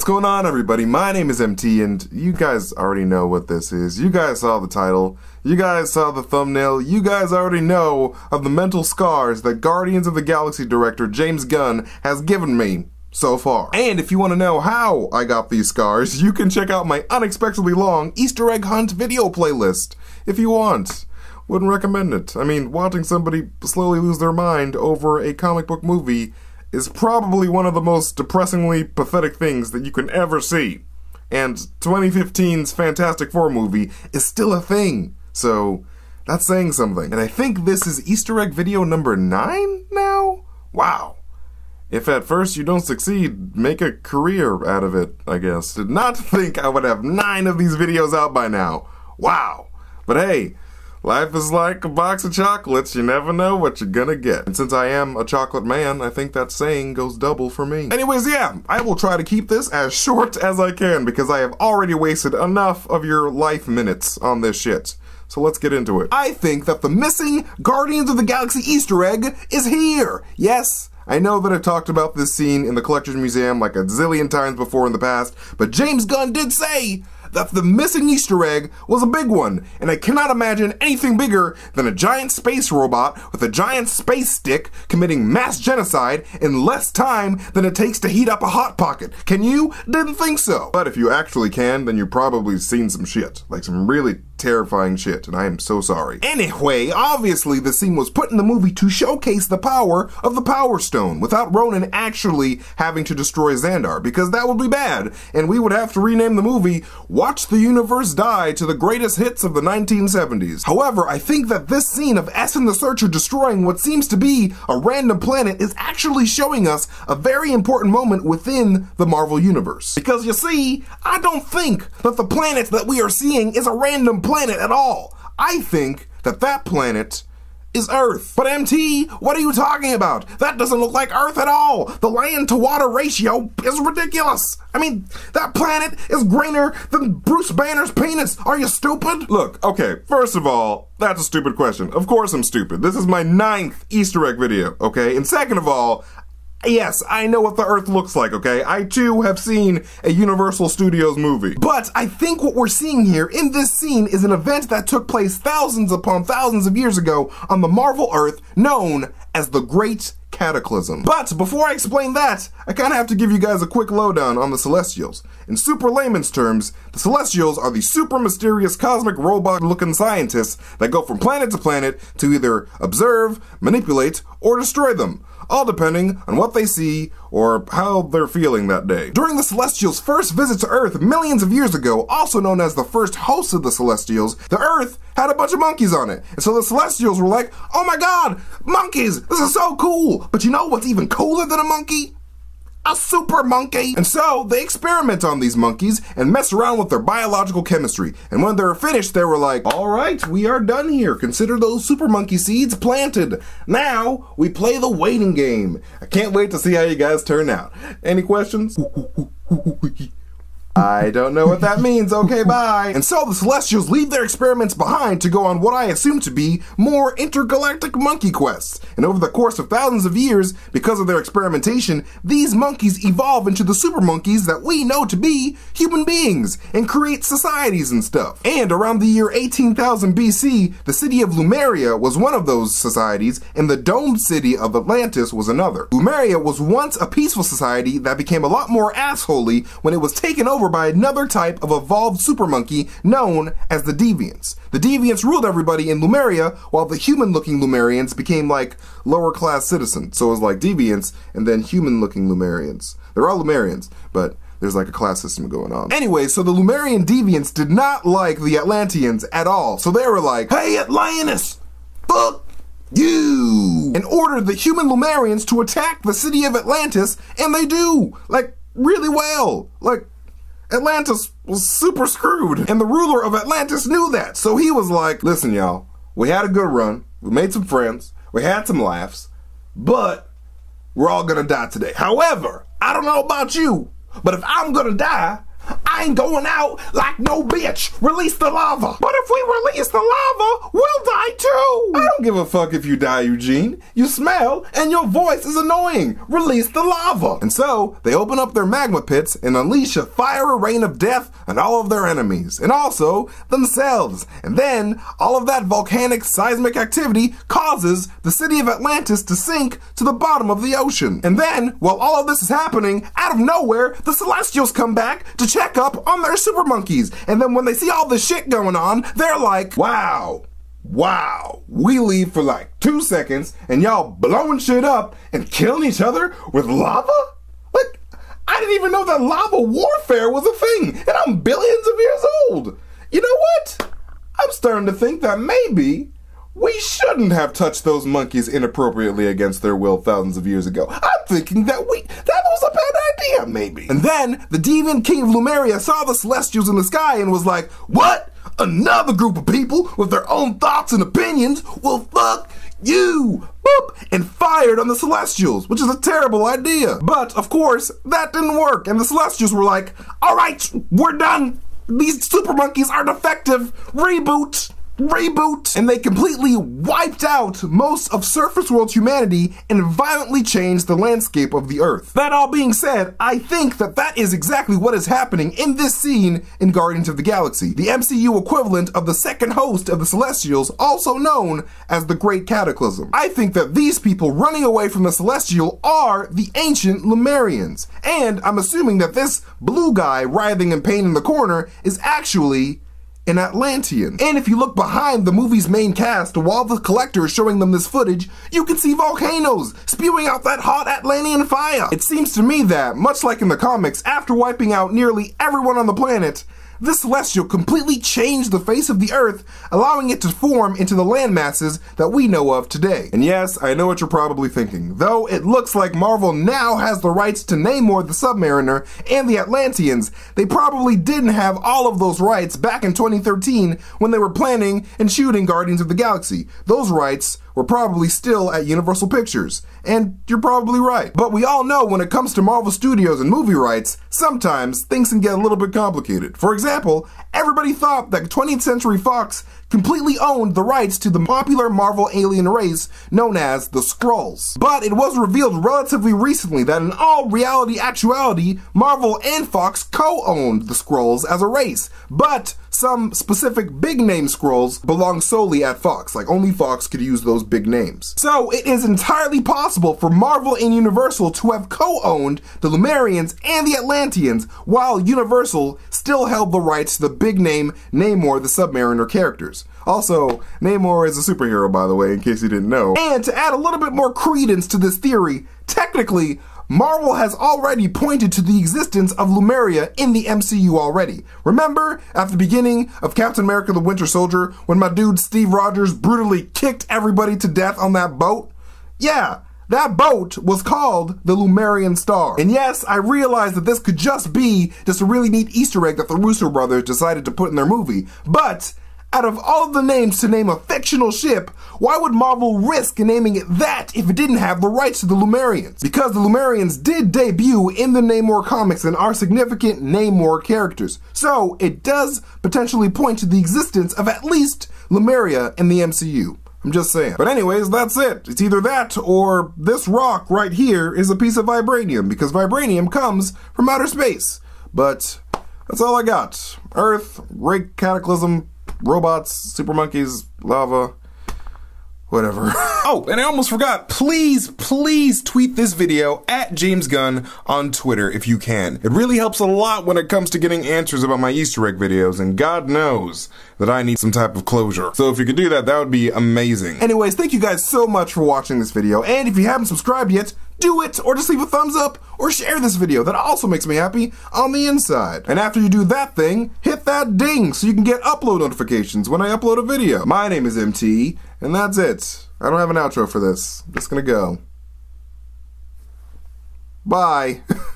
going on, everybody? My name is MT, and you guys already know what this is. You guys saw the title. You guys saw the thumbnail. You guys already know of the mental scars that Guardians of the Galaxy director James Gunn has given me so far. And if you want to know how I got these scars, you can check out my unexpectedly long Easter egg hunt video playlist if you want. Wouldn't recommend it. I mean, watching somebody slowly lose their mind over a comic book movie is probably one of the most depressingly pathetic things that you can ever see. And 2015's Fantastic Four movie is still a thing. So, that's saying something. And I think this is Easter egg video number 9 now? Wow. If at first you don't succeed, make a career out of it, I guess. Did not think I would have 9 of these videos out by now. Wow. But hey, life is like a box of chocolates. You never know what you're gonna get. And since I am a chocolate man, I think that saying goes double for me. Anyways, yeah, I will try to keep this as short as I can because I have already wasted enough of your life minutes on this shit. So let's get into it. I think that the missing Guardians of the Galaxy Easter egg is here. Yes, I know that I've talked about this scene in the Collector's Museum like a zillion times before in the past, but James Gunn did say that the missing Easter egg was a big one, and I cannot imagine anything bigger than a giant space robot with a giant space stick committing mass genocide in less time than it takes to heat up a Hot Pocket. Can you? Didn't think so. But if you actually can, then you've probably seen some shit. Like some really terrifying shit, and I am so sorry. Anyway, obviously the scene was put in the movie to showcase the power of the Power Stone without Ronan actually having to destroy Xandar, because that would be bad, and we would have to rename the movie Watch the Universe Die to the Greatest Hits of the 1970s. However, I think that this scene of Eson the Searcher destroying what seems to be a random planet is actually showing us a very important moment within the Marvel Universe. Because you see, I don't think that the planet that we are seeing is a random planet at all. I think that that planet is Earth. But MT, what are you talking about? That doesn't look like Earth at all. The land to water ratio is ridiculous. I mean, that planet is greener than Bruce Banner's penis. Are you stupid? Look, okay, first of all, that's a stupid question. Of course I'm stupid. This is my 9th Easter egg video, okay? And second of all, yes, I know what the Earth looks like, okay? I too have seen a Universal Studios movie. But I think what we're seeing here in this scene is an event that took place thousands upon thousands of years ago on the Marvel Earth known as the Great Cataclysm. But before I explain that, I kinda have to give you guys a quick lowdown on the Celestials. In super layman's terms, the Celestials are the super mysterious cosmic robot-looking scientists that go from planet to planet to either observe, manipulate, or destroy them, all depending on what they see or how they're feeling that day. During the Celestials' first visit to Earth millions of years ago, also known as the first host of the Celestials, the Earth had a bunch of monkeys on it. And so the Celestials were like, oh my god, monkeys, this is so cool. But you know what's even cooler than a monkey? A super monkey. And so they experiment on these monkeys and mess around with their biological chemistry. And when they're finished, they were like, all right, we are done here. Consider those super monkey seeds planted. Now we play the waiting game. I can't wait to see how you guys turn out. Any questions? I don't know what that means. Okay, bye. And so the Celestials leave their experiments behind to go on what I assume to be more intergalactic monkey quests. And over the course of thousands of years, because of their experimentation, these monkeys evolve into the super monkeys that we know to be human beings and create societies and stuff. And around the year 18,000 BC, the city of Lemuria was one of those societies, and the domed city of Atlantis was another. Lemuria was once a peaceful society that became a lot more assholey when it was taken over by another type of evolved super monkey known as the Deviants. The Deviants ruled everybody in Lemuria, while the human-looking Lemurians became like lower-class citizens. So it was like Deviants and then human-looking Lemurians. They're all Lemurians, but there's like a class system going on. Anyway, so the Lemurian Deviants did not like the Atlanteans at all. So they were like, hey Atlantis, fuck you! And ordered the human Lemurians to attack the city of Atlantis, and they do! Like, really well. Like, Atlantis was super screwed, and the ruler of Atlantis knew that, so he was like, listen y'all, we had a good run, we made some friends, we had some laughs, but we're all gonna die today. However, I don't know about you, but if I'm gonna die, I ain't going out like no bitch. Release the lava. But if we release the lava, we'll die too. I don't give a fuck if you die, Eugene. You smell and your voice is annoying. Release the lava. And so they open up their magma pits and unleash a fiery rain of death on all of their enemies and also themselves. And then all of that volcanic seismic activity causes the city of Atlantis to sink to the bottom of the ocean. And then, while all of this is happening, out of nowhere, the Celestials come back to check up on their super monkeys. And then when they see all this shit going on, they're like, wow, we leave for like 2 seconds and y'all blowing shit up and killing each other with lava? Like, I didn't even know that lava warfare was a thing, and I'm billions of years old. You know what? I'm starting to think that maybe we shouldn't have touched those monkeys inappropriately against their will thousands of years ago. I'm thinking that was a bad idea, maybe. And then the deviant king of Lemuria saw the Celestials in the sky and was like, what? Another group of people with their own thoughts and opinions? Well, fuck you! Boop! And fired on the Celestials, which is a terrible idea. But, of course, that didn't work, and the Celestials were like, alright, we're done! These super monkeys are defective! Reboot! And they completely wiped out most of surface world humanity and violently changed the landscape of the Earth. That all being said, I think that is exactly what is happening in this scene in Guardians of the Galaxy, the MCU equivalent of the second host of the Celestials, also known as the Great Cataclysm. I think that these people running away from the Celestial are the ancient Lemurians, and I'm assuming that this blue guy writhing in pain in the corner is actually an Atlantean. And if you look behind the movie's main cast while the collector is showing them this footage, you can see volcanoes spewing out that hot Atlantean fire. It seems to me that, much like in the comics, after wiping out nearly everyone on the planet, this Celestial completely changed the face of the Earth, allowing it to form into the landmasses that we know of today. And yes, I know what you're probably thinking. Though it looks like Marvel now has the rights to Namor the Submariner and the Atlanteans, they probably didn't have all of those rights back in 2013 when they were planning and shooting Guardians of the Galaxy. Those rights were probably still at Universal Pictures. And you're probably right. But we all know when it comes to Marvel Studios and movie rights, sometimes things can get a little bit complicated. For example, everybody thought that 20th Century Fox completely owned the rights to the popular Marvel alien race known as the Skrulls. But it was revealed relatively recently that in all actuality, Marvel and Fox co-owned the Skrulls as a race. But some specific big-name Skrulls belong solely at Fox. Like, only Fox could use those big names. So it is entirely possible for Marvel and Universal to have co-owned the Lemurians and the Atlanteans, while Universal still held the rights to the big-name Namor the Submariner characters. Also, Namor is a superhero, by the way, in case you didn't know. And to add a little bit more credence to this theory, technically, Marvel has already pointed to the existence of Lemuria in the MCU already. Remember at the beginning of Captain America the Winter Soldier when my dude Steve Rogers brutally kicked everybody to death on that boat? Yeah, that boat was called the Lemurian Star. And yes, I realize that this could just be a really neat Easter egg that the Russo brothers decided to put in their movie, but out of all of the names to name a fictional ship, why would Marvel risk naming it that if it didn't have the rights to the Lemurians? Because the Lemurians did debut in the Namor comics and are significant Namor characters. So it does potentially point to the existence of at least Lemuria in the MCU. I'm just saying. But anyways, that's it. It's either that or this rock right here is a piece of vibranium, because vibranium comes from outer space. But that's all I got. Earth, Great Cataclysm, robots, super monkeys, lava, whatever. Oh, and I almost forgot. Please tweet this video at James Gunn on Twitter if you can. It really helps a lot when it comes to getting answers about my Easter egg videos, and God knows that I need some type of closure. So if you could do that, that would be amazing. Anyways, thank you guys so much for watching this video, and if you haven't subscribed yet, do it, or just leave a thumbs up, or share this video. That also makes me happy on the inside. And after you do that thing, hit that ding so you can get upload notifications when I upload a video. My name is MT, and that's it. I don't have an outro for this. I'm just gonna go. Bye.